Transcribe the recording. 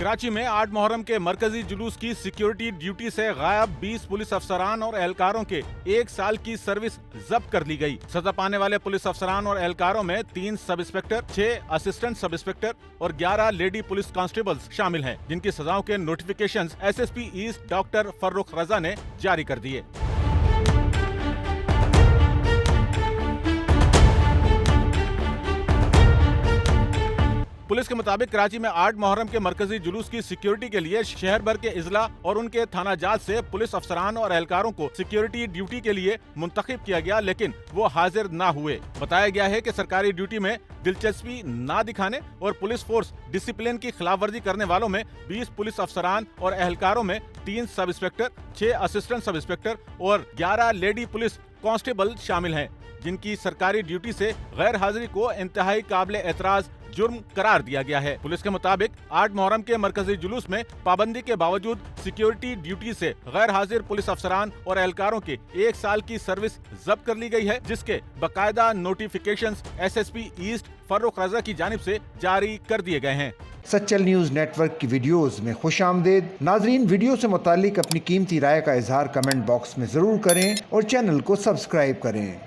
कराची में 8 मुहर्रम के मरकजी जुलूस की सिक्योरिटी ड्यूटी से गायब 20 पुलिस अफसरान और एहलकारों के 1 साल की सर्विस जब्त कर ली गई। सजा पाने वाले पुलिस अफसरान और एहलकारों में 3 sub inspector, 6 assistant sub inspector और 11 लेडी पुलिस कांस्टेबल्स शामिल हैं, जिनकी सजाओं के notification SSP east doctor Farrukh Raza ने जारी कर दिए। पुलिस के मुताबिक कराची में 8 मुहर्रम के मरकजी जुलूस की सिक्योरिटी के लिए शहर भर के इजला और उनके थाना जात से पुलिस अफसरान और एहलकारों को सिक्योरिटी ड्यूटी के लिए मुंतखब किया गया, लेकिन वो हाजिर ना हुए। बताया गया है कि सरकारी ड्यूटी में दिलचस्पी ना दिखाने और पुलिस फोर्स डिसिप्लिन की खिलाफ वर्जी करने वालों में 20 पुलिस अफसरान और एहलकारों में 3 sub inspector, 6 assistant sub inspector और 11 लेडी पुलिस कांस्टेबल शामिल हैं, जिनकी सरकारी ड्यूटी से गैर हाजिरी को इंतहाई काबिल एतराज जुर्म करार दिया गया है। पुलिस के मुताबिक 8 मुहर्रम के मरकजी जुलूस में पाबंदी के बावजूद सिक्योरिटी ड्यूटी से गैर हाजिर पुलिस अफसरान और एहलकारों के 1 साल की सर्विस जब्त कर ली गई है, जिसके बाकायदा नोटिफिकेशंस SSP ईस्ट फर्रुख रजा की जानिब से जारी कर दिए गए हैं। सच्चल न्यूज़ नेटवर्क की वीडियोस में खुशामदीद। नाजरीन, वीडियो से मुतालिक अपनी कीमती राय का इजहार कमेंट बॉक्स में जरूर करें और चैनल को सब्सक्राइब करें।